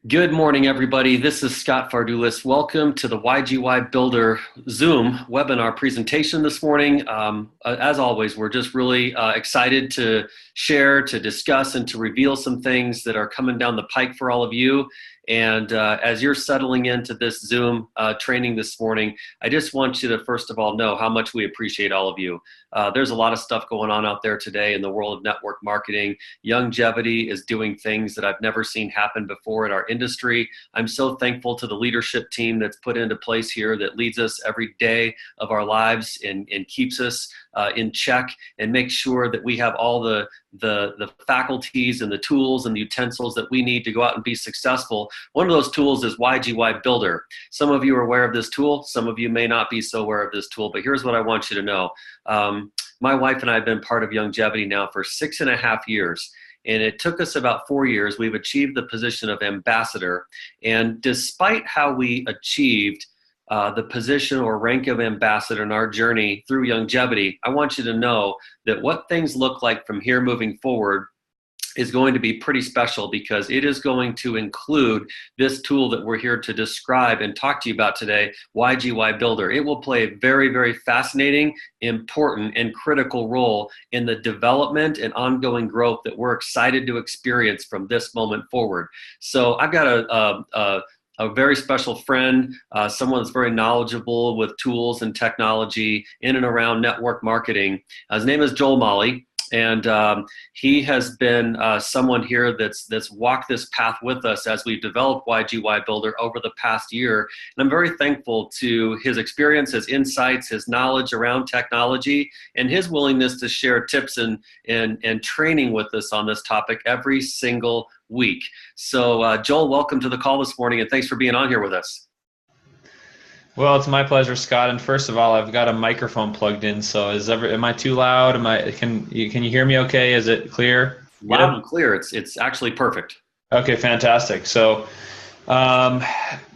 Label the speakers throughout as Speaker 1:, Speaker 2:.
Speaker 1: Good morning, everybody. This is Scott Fardulis. Welcome to the YGYBuilder Zoom webinar presentation this morning. As always, we're just really excited to share, to discuss, and to reveal some things that are coming down the pike for all of you. And as you're settling into this Zoom training this morning, I just want you to first of all know how much we appreciate all of you. There's a lot of stuff going on out there today in the world of network marketing. Longevity is doing things that I've never seen happen before in our industry. I'm so thankful to the leadership team that's put into place here that leads us every day of our lives and keeps us in check and makes sure that we have all the faculties and the tools and the utensils that we need to go out and be successful. One of those tools is YGYBuilder. Some of you are aware of this tool. Some of you may not be so aware of this tool, but here's what I want you to know. My wife and I have been part of Longevity now for 6.5 years. And it took us about 4 years. We've achieved the position of ambassador. And despite how we achieved the position or rank of ambassador in our journey through Longevity, I want you to know that what things look like from here moving forward is going to be pretty special, because it is going to include this tool that we're here to describe and talk to you about today, YGYBuilder. It will play a very, very fascinating, important, and critical role in the development and ongoing growth that we're excited to experience from this moment forward. So I've got a very special friend, someone that's very knowledgeable with tools and technology in and around network marketing. His name is Joel Molly. And he has been someone here that's walked this path with us as we've developed YGYBuilder over the past year. And I'm very thankful to his experience, his insights, his knowledge around technology, and his willingness to share tips and training with us on this topic every single week. So Joel, welcome to the call this morning, and thanks for being on here with us.
Speaker 2: Well, it's my pleasure, Scott. And first of all, I've got a microphone plugged in. So am I too loud? Can you hear me okay? Is it clear?
Speaker 1: Loud and clear. It's actually perfect.
Speaker 2: Okay, fantastic. So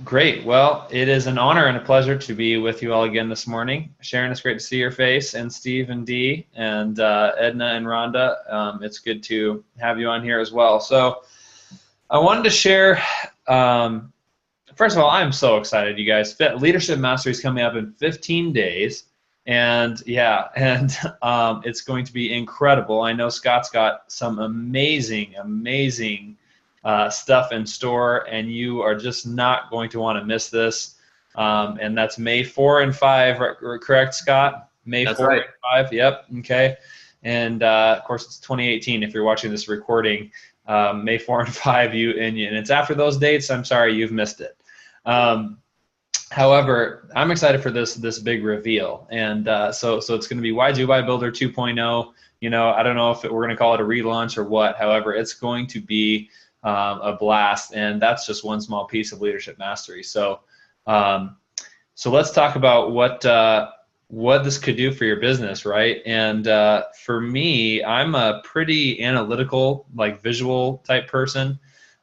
Speaker 2: great. Well, it is an honor and a pleasure to be with you all again this morning. Sharon, it's great to see your face, and Steve and Dee and Edna and Rhonda. It's good to have you on here as well. So I wanted to share first of all, I'm so excited, you guys. Leadership Mastery is coming up in 15 days. And yeah, it's going to be incredible. I know Scott's got some amazing stuff in store, and you are just not going to want to miss this. And that's May 4 and 5, correct, Scott?
Speaker 1: That's 4 right.
Speaker 2: And 5, yep, okay. And of course, it's 2018 if you're watching this recording. May 4 and 5, and it's after those dates. I'm sorry, you've missed it. However, I'm excited for this big reveal, and so it's going to be YGYBuilder 2.0. You know, I don't know if we're going to call it a relaunch or what. However, it's going to be a blast, and that's just one small piece of Leadership Mastery. So let's talk about what this could do for your business, right? And for me, I'm a pretty analytical, like visual type person.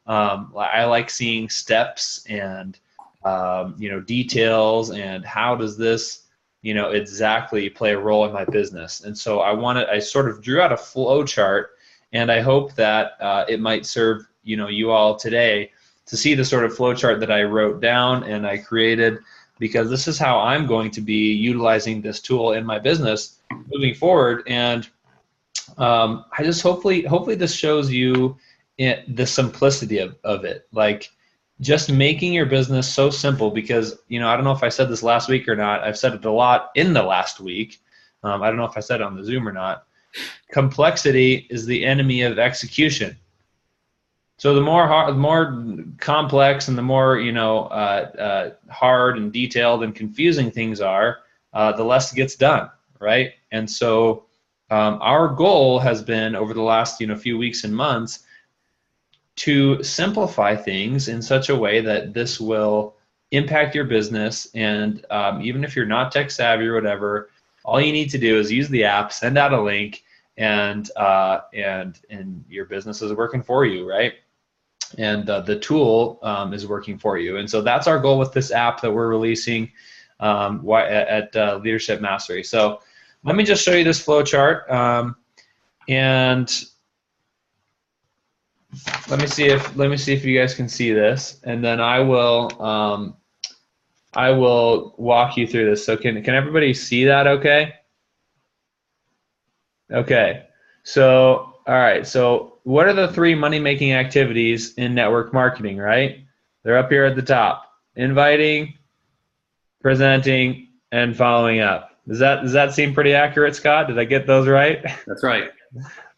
Speaker 2: I like seeing steps and details, and how does this, exactly play a role in my business. And so I sort of drew out a flow chart, and I hope that it might serve, you all today to see the sort of flow chart that I wrote down and I created, because this is how I'm going to be utilizing this tool in my business moving forward. And I just hopefully this shows you the simplicity of it, like just making your business so simple. Because I don't know if I said this last week or not. I've said it a lot in the last week. I don't know if I said it on the Zoom or not. Complexity is the enemy of execution. So the more complex and the more hard and detailed and confusing things are, the less gets done, right? And so our goal has been over the last few weeks and months to simplify things in such a way that this will impact your business. And even if you're not tech savvy or whatever, all you need to do is use the app, send out a link, and your business is working for you, right? And the tool is working for you. And so that's our goal with this app that we're releasing at Leadership Mastery. So let me just show you this flow chart. And let me see if you guys can see this, and then I will walk you through this. So can everybody see that okay? Okay. So, all right. So what are the three money-making activities in network marketing, right? They're up here at the top. Inviting, presenting, and following up. Does that seem pretty accurate, Scott? Did I get those right?
Speaker 1: That's right.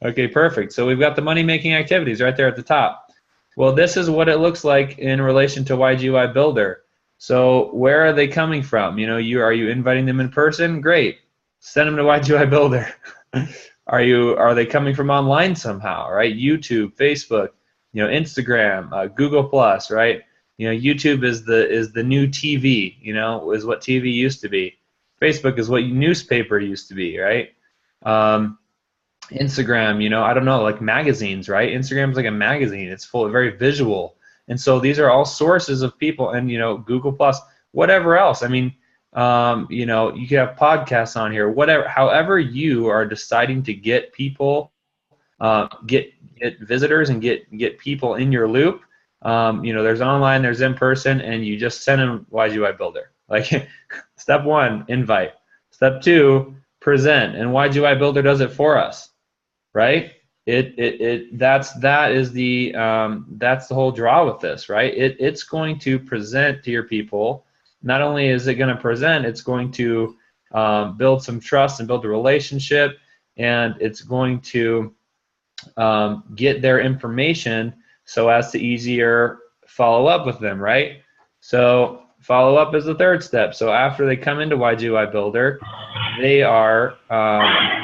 Speaker 2: Okay, perfect. So we've got the money-making activities right there at the top. Well, this is what it looks like in relation to YGYBuilder. So where are they coming from? You know, are you inviting them in person? Great. Send them to YGYBuilder. Are they coming from online somehow, right? YouTube, Facebook, you know, Instagram, Google Plus, right? You know, YouTube is the new TV, you know, is what TV used to be. Facebook is what newspaper used to be, right? Instagram, you know, I don't know, like magazines, right? Instagram's like a magazine. It's full of very visual. And so these are all sources of people, and, you know, Google Plus, whatever else. I mean, you know, you could have podcasts on here, whatever, however you are deciding to get people, get visitors and get people in your loop. You know, there's online, there's in person, and you just send them YGYBuilder. Like step one, invite. Step two, present. And YGYBuilder does it for us, right? That's the whole draw with this, right? It's going to present to your people. Not only is it going to present, it's going to build some trust and build a relationship, and it's going to get their information so as to easier follow up with them, right? So follow up is the third step. So after they come into YGYBuilder, they are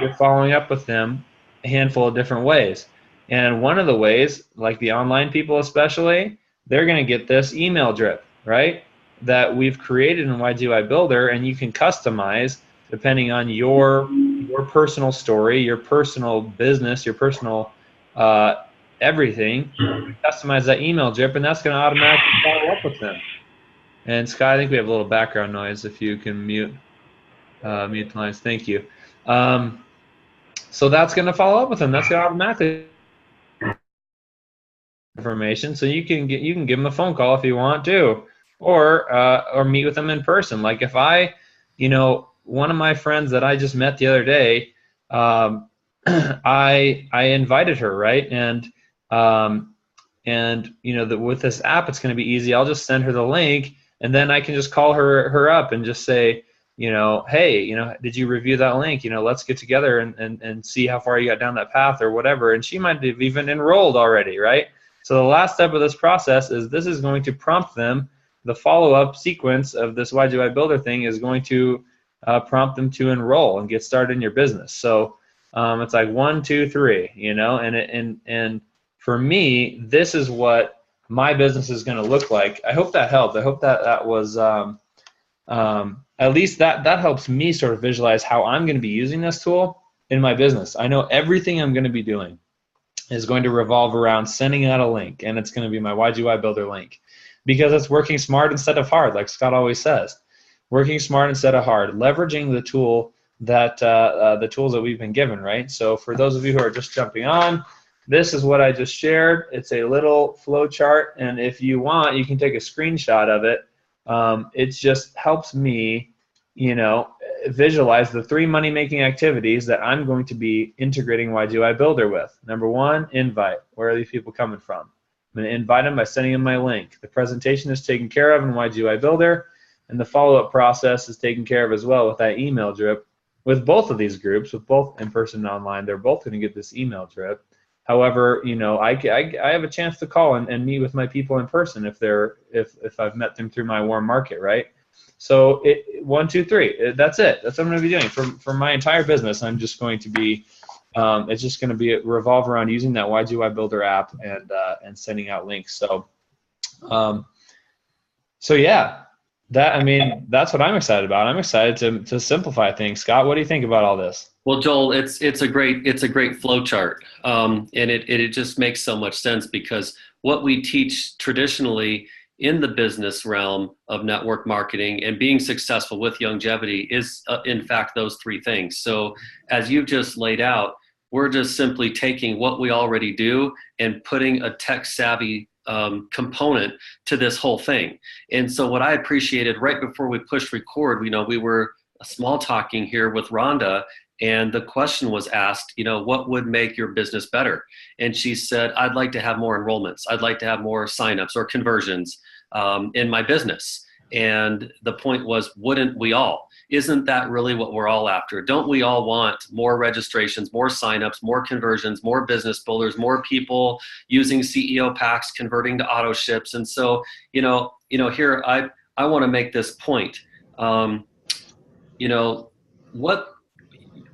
Speaker 2: you're following up with them a handful of different ways. And one of the ways, like the online people especially, they're going to get this email drip, right? That we've created in YGYBuilder, and you can customize depending on your personal story, your personal business, your personal everything. Customize that email drip, and that's going to automatically follow up with them. And Scott, I think we have a little background noise. If you can mute the lines, thank you. So that's going to follow up with them. That's going to automatically information. So you can give them a phone call if you want to, or meet with them in person. Like if you know, one of my friends that I just met the other day, I invited her, right? And you know, with this app, it's going to be easy. I'll just send her the link, and then I can just call her up and just say, you know, hey, you know, did you review that link? You know, let's get together and see how far you got down that path or whatever. And she might have even enrolled already, right? So the last step of this process is this is going to prompt them. The follow-up sequence of this YGYBuilder thing is going to prompt them to enroll and get started in your business. So it's like 1, 2, 3, you know, and for me, this is what my business is going to look like. I hope that helped. I hope that was at least that helps me sort of visualize how I'm going to be using this tool in my business. I know everything I'm going to be doing is going to revolve around sending out a link, and it's going to be my YGYBuilder link, because it's working smart instead of hard, like Scott always says. Working smart instead of hard, leveraging the tool that the tools that we've been given, right? So for those of you who are just jumping on, this is what I just shared. It's a little flow chart, and if you want, you can take a screenshot of it. It just helps me, you know, visualize the three money-making activities that I'm going to be integrating YGYBuilder with. Number one, invite. Where are these people coming from? I'm going to invite them by sending them my link. The presentation is taken care of in YGYBuilder, and the follow-up process is taken care of as well with that email drip. With both of these groups, with both in-person and online, they're both going to get this email drip. However, you know, I have a chance to call and meet with my people in person if I've met them through my warm market, right? So 1, 2, 3. That's it. That's what I'm going to be doing for my entire business. I'm just going to be it's just going to be revolve around using that YGYBuilder app and sending out links. So so yeah, that's what I'm excited about. I'm excited to simplify things. Scott, what do you think about all this?
Speaker 1: Well, Joel, it's a great flow chart, and it just makes so much sense, because what we teach traditionally in the business realm of network marketing and being successful with longevity is, in fact, those three things. So as you've just laid out, We're just simply taking what we already do and putting a tech savvy component to this whole thing. And so what I appreciated right before we pushed record, we were small talking here with Rhonda, and the question was asked, what would make your business better? And she said, I'd like to have more enrollments. I'd like to have more signups or conversions in my business. And the point was, wouldn't we all? Isn't that really what we're all after? Don't we all want more registrations, more signups, more conversions, more business builders, more people using CEO packs, converting to auto ships? And so, here I want to make this point. What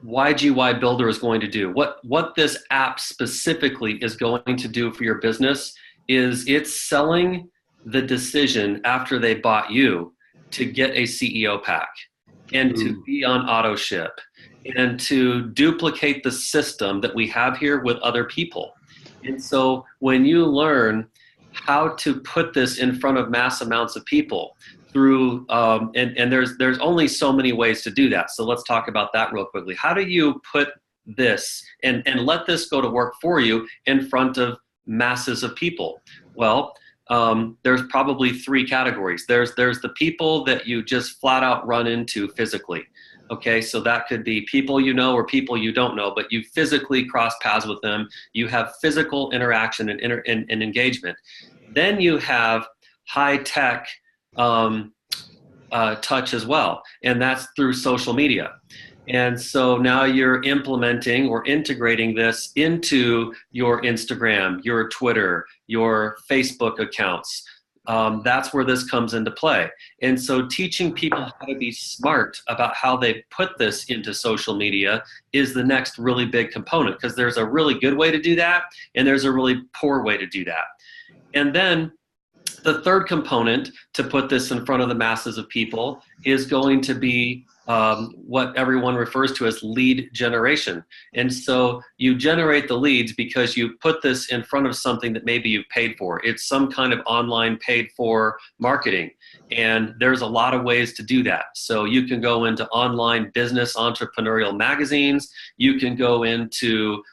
Speaker 1: YGYBuilder is going to do, what this app specifically is going to do for your business is it's selling the decision after they bought you to get a CEO pack and to be on auto ship and to duplicate the system that we have here with other people. And so when you learn how to put this in front of mass amounts of people through, and there's only so many ways to do that. So let's talk about that real quickly. How do you put this and let this go to work for you in front of masses of people? Well, there's probably three categories. There's the people that you just flat out run into physically. Okay, so that could be people you know or people you don't know, but you physically cross paths with them. You have physical interaction and engagement. Then you have high tech touch as well, and that's through social media. And so now you're implementing or integrating this into your Instagram, your Twitter, your Facebook accounts. That's where this comes into play. And so teaching people how to be smart about how they put this into social media is the next really big component, because there's a really good way to do that and there's a really poor way to do that. And then the third component to put this in front of the masses of people is going to be what everyone refers to as lead generation. And so you generate the leads because you put this in front of something that maybe you've paid for. It's some kind of online paid for marketing. And there's a lot of ways to do that. So you can go into online business entrepreneurial magazines. You can go into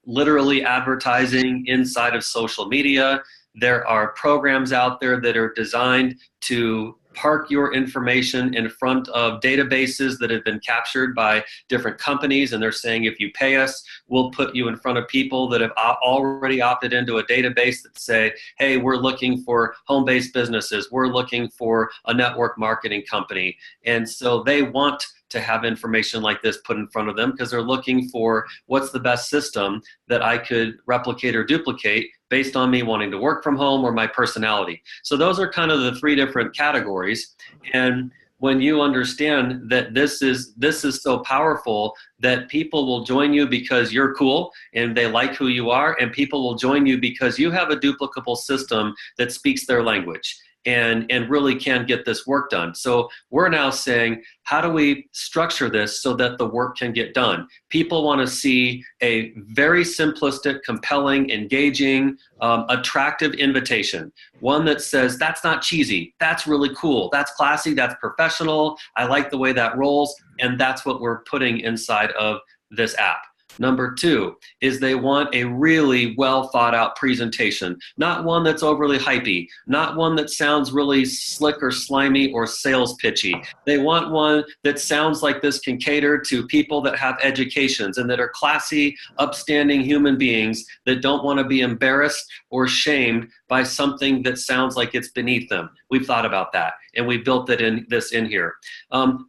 Speaker 1: literally advertising inside of social media. There are programs out there that are designed to park your information in front of databases that have been captured by different companies, and they're saying, if you pay us, we'll put you in front of people that have already opted into a database that say, hey, we're looking for home-based businesses, we're looking for a network marketing company. And so they want to have information like this put in front of them because they're looking for what's the best system that I could replicate or duplicate based on me wanting to work from home or my personality. So those are kind of the three different categories. And when you understand that this is so powerful that people will join you because you're cool and they like who you are, and people will join you because you have a duplicable system that speaks their language and really can get this work done. So we're now saying, how do we structure this so that the work can get done? People want to see a very simplistic, compelling, engaging, attractive invitation. One that says, that's not cheesy, that's really cool, that's classy, that's professional, I like the way that rolls, and that's what we're putting inside of this app. Number two is they want a really well thought out presentation, not one that's overly hypey, not one that sounds really slick or slimy or sales pitchy. They want one that sounds like this can cater to people that have educations and that are classy, upstanding human beings that don't want to be embarrassed or shamed by something that sounds like it's beneath them. We've thought about that, and we built this in here.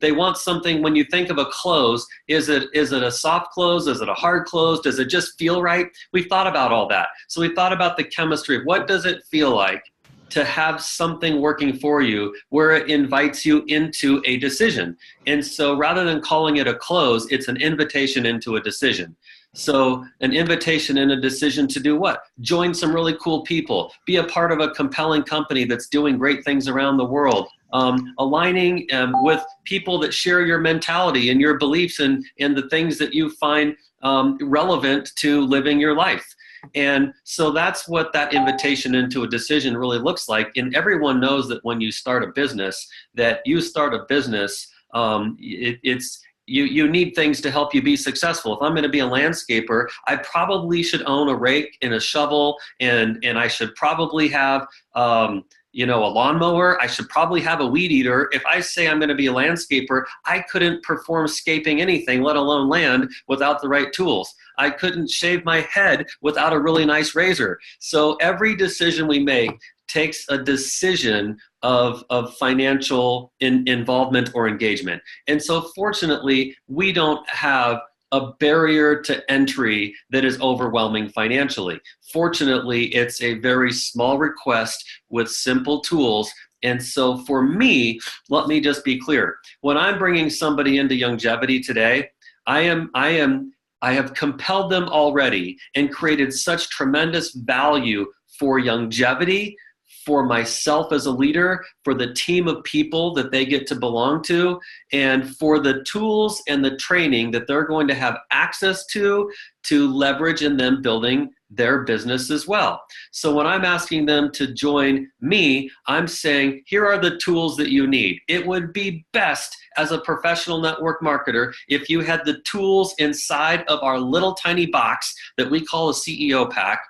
Speaker 1: They want something, when you think of a close, is it a soft close? Is it a hard close? Does it just feel right? We've thought about all that. So we thought about the chemistry of what does it feel like to have something working for you where it invites you into a decision. And so rather than calling it a close, it's an invitation into a decision. So an invitation and a decision to do what? Join some really cool people, be a part of a compelling company that's doing great things around the world, aligning with people that share your mentality and your beliefs and the things that you find relevant to living your life. And so that's what that invitation into a decision really looks like. And everyone knows that when you start a business, it's you need things to help you be successful. If I'm going to be a landscaper, I probably should own a rake and a shovel, and I should probably have a lawnmower. I should probably have a weed eater. If I say I'm going to be a landscaper, I couldn't perform scaping anything, let alone land, without the right tools. I couldn't shave my head without a really nice razor. So every decision we make takes a decision of financial involvement or engagement. And so fortunately, we don't have a barrier to entry that is overwhelming financially. Fortunately, it's a very small request with simple tools. And so for me, let me just be clear. When I'm bringing somebody into longevity today, I have compelled them already and created such tremendous value for longevity, for myself as a leader, for the team of people that they get to belong to, and for the tools and the training that they're going to have access to leverage in them building their business as well. So when I'm asking them to join me, I'm saying, here are the tools that you need. It would be best as a professional network marketer if you had the tools inside of our little tiny box that we call a CEO pack.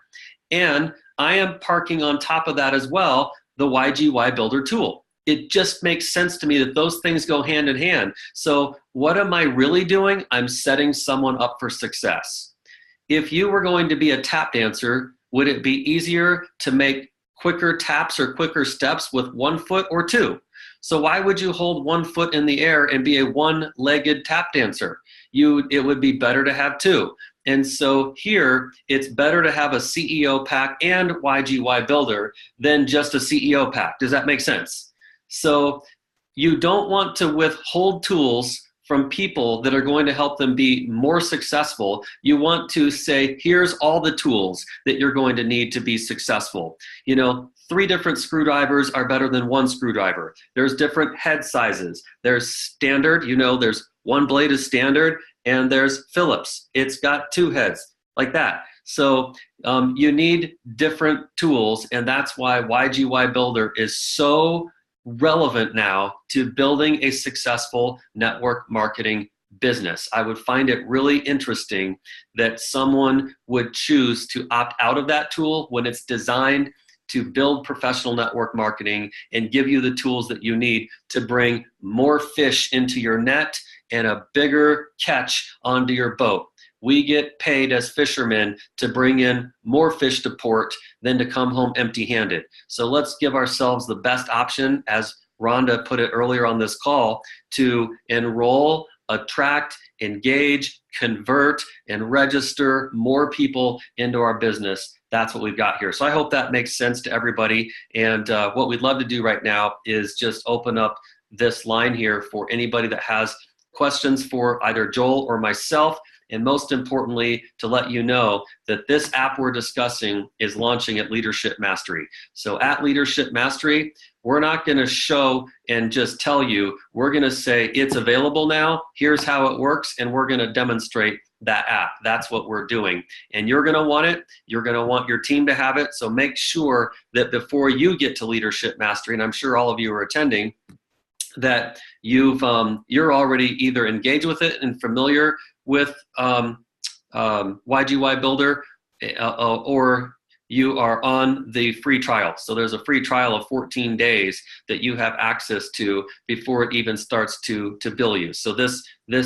Speaker 1: And I am parking on top of that as well the YGYBuilder tool. It just makes sense to me that those things go hand in hand. So what am I really doing? I'm setting someone up for success. If you were going to be a tap dancer, would it be easier to make quicker taps or quicker steps with 1 foot or 2? So why would you hold 1 foot in the air and be a one-legged tap dancer? It would be better to have 2. And so here, it's better to have a CEO pack and YGYBuilder than just a CEO pack. Does that make sense? So you don't want to withhold tools from people that are going to help them be more successful. You want to say, here's all the tools that you're going to need to be successful. 3 different screwdrivers are better than 1 screwdriver. There's different head sizes. There's standard, there's 1 blade is standard, and there's Phillips. It's got 2 heads, like that. So you need different tools, and that's why YGYBuilder is so relevant now to building a successful network marketing business. I would find it really interesting that someone would choose to opt out of that tool when it's designed to build professional network marketing and give you the tools that you need to bring more fish into your net and a bigger catch onto your boat. We get paid as fishermen to bring in more fish to port than to come home empty-handed. So let's give ourselves the best option, as Rhonda put it earlier on this call, to enroll, attract, engage, convert, and register more people into our business. That's what we've got here. So I hope that makes sense to everybody. And what we'd love to do right now is just open up this line here for anybody that has questions for either Joel or myself. And most importantly, to let you know that this app we're discussing is launching at Leadership Mastery. So at Leadership Mastery, we're not going to show and just tell you. We're going to say it's available now. Here's how it works. And we're going to demonstrate that app. That's what we're doing. And you're going to want it. You're going to want your team to have it. So make sure that before you get to Leadership Mastery, and I'm sure all of you are attending, that you're already either engaged with it and familiar with YGYBuilder, or you are on the free trial. So there's a free trial of 14 days that you have access to before it even starts to bill you. So this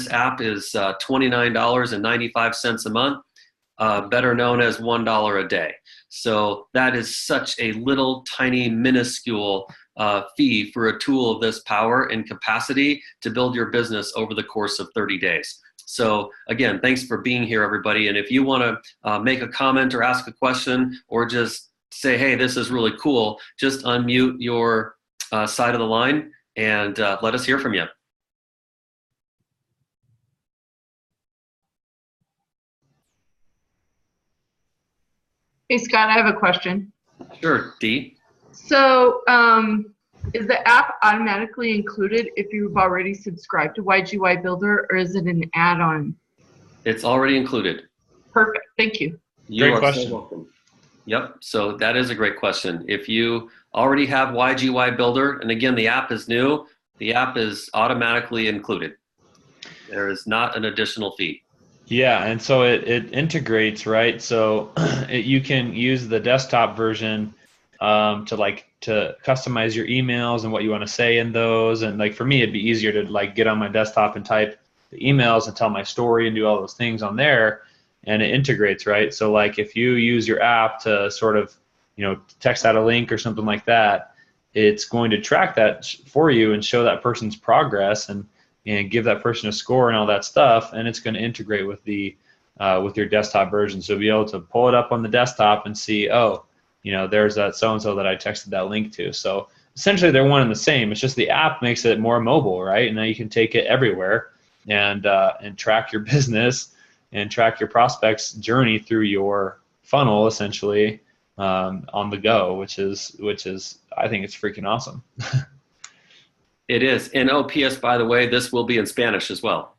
Speaker 1: app is $29.95 a month, better known as $1 a day. So that is such a little tiny minuscule fee for a tool of this power and capacity to build your business over the course of 30 days. So again, thanks for being here, everybody. And if you want to make a comment or ask a question or just say, hey, this is really cool, just unmute your side of the line and let us hear from you.
Speaker 3: Hey, Scott, I have a question.
Speaker 1: Sure, Dee.
Speaker 3: So is the app automatically included if you've already subscribed to YGYBuilder, or is it an add-on?
Speaker 1: It's already included.
Speaker 3: Perfect. Thank you.
Speaker 2: Great question.
Speaker 1: So welcome. Yep. So that is a great question. If you already have YGYBuilder, and again, the app is new, the app is automatically included. There is not an additional fee.
Speaker 2: Yeah, and so it integrates, right? So you can use the desktop version to customize your emails and what you want to say in those. And like for me, it'd be easier to like get on my desktop and type the emails and tell my story and do all those things on there, and it integrates, right? So like if you use your app to sort of, text out a link or something like that, it's going to track that for you and show that person's progress and give that person a score and all that stuff, and it's going to integrate with the with your desktop version. So you'll be able to pull it up on the desktop and see, oh, there's that so-and-so that I texted that link to. So essentially they're one and the same. It's just the app makes it more mobile, right? And now you can take it everywhere and track your business and track your prospects' journey through your funnel, essentially, on the go, which is I think it's freaking awesome.
Speaker 1: It is. And OPS, by the way, this will be in Spanish as well.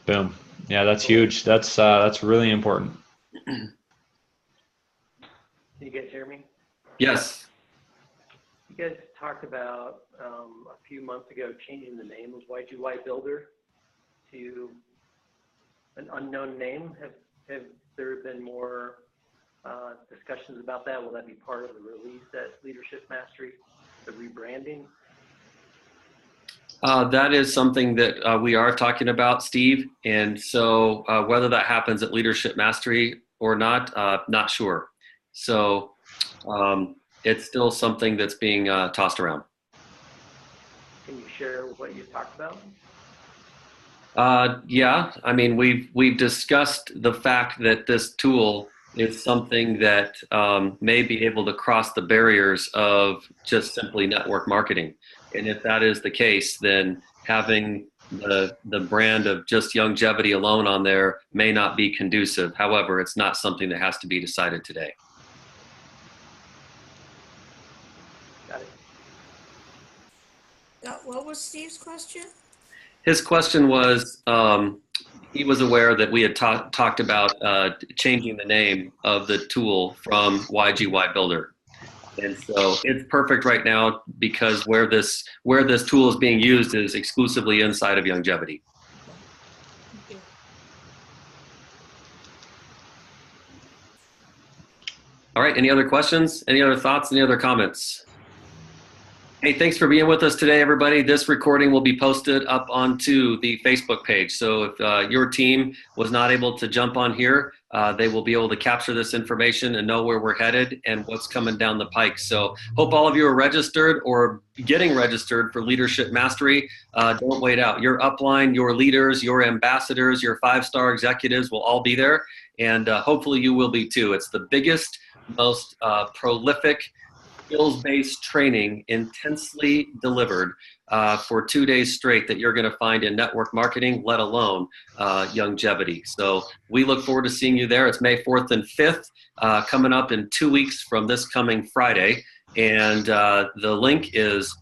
Speaker 2: Boom. Yeah, that's huge. That's really important.
Speaker 4: Can you guys hear me?
Speaker 1: Yes.
Speaker 4: You guys talked about a few months ago changing the name of YGYBuilder to an unknown name. Have there been more discussions about that? Will that be part of the release at Leadership Mastery, the rebranding?
Speaker 1: That is something that we are talking about, Steve. And so whether that happens at Leadership Mastery or not sure. So it's still something that's being tossed around.
Speaker 4: Can you share what you talked about?
Speaker 1: Yeah, I mean, we've discussed the fact that this tool is something that may be able to cross the barriers of just simply network marketing. And if that is the case, then having the brand of just Youngevity alone on there may not be conducive. However, it's not something that has to be decided today.
Speaker 4: Got it.
Speaker 5: What was Steve's question?
Speaker 1: His question was, he was aware that we had talked about changing the name of the tool from YGYBuilder. And so it's perfect right now because where this tool is being used is exclusively inside of Youngevity. All right, any other questions? Any other thoughts? Any other comments? Hey, thanks for being with us today, everybody. This recording will be posted up onto the Facebook page. So if your team was not able to jump on here, they will be able to capture this information and know where we're headed and what's coming down the pike. So hope all of you are registered or getting registered for Leadership Mastery. Don't wait out. Your upline, your leaders, your ambassadors, your 5-star executives will all be there. And hopefully you will be too. It's the biggest, most prolific, skills-based training intensely delivered for 2 days straight that you're going to find in network marketing, let alone Youngevity. So we look forward to seeing you there. It's May 4th and 5th, coming up in 2 weeks from this coming Friday. And the link is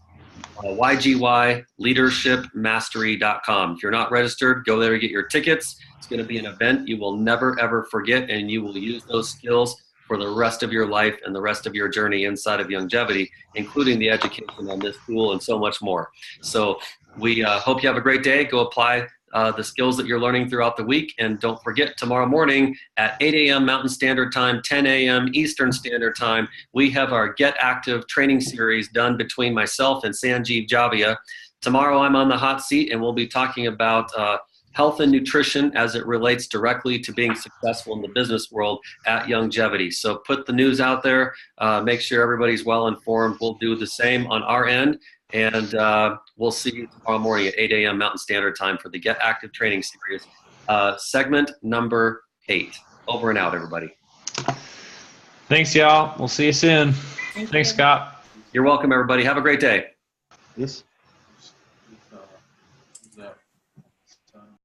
Speaker 1: YGYleadershipmastery.com. If you're not registered, go there to get your tickets. It's going to be an event you will never, ever forget, and you will use those skills for the rest of your life and the rest of your journey inside of Youngevity, including the education on this tool and so much more. So we hope you have a great day. Go apply the skills that you're learning throughout the week. And don't forget, tomorrow morning at 8 a.m. Mountain Standard Time, 10 a.m. Eastern Standard Time, we have our Get Active training series done between myself and Sanjeev Javia. Tomorrow I'm on the hot seat and we'll be talking about health and nutrition as it relates directly to being successful in the business world at Youngevity. So put the news out there, make sure everybody's well informed. We'll do the same on our end, and we'll see you tomorrow morning at 8 a.m. Mountain Standard Time for the Get Active Training Series, segment number 8. Over and out, everybody.
Speaker 2: Thanks, y'all. We'll see you soon. Thanks, Scott.
Speaker 1: You're welcome, everybody. Have a great day.
Speaker 6: Yes.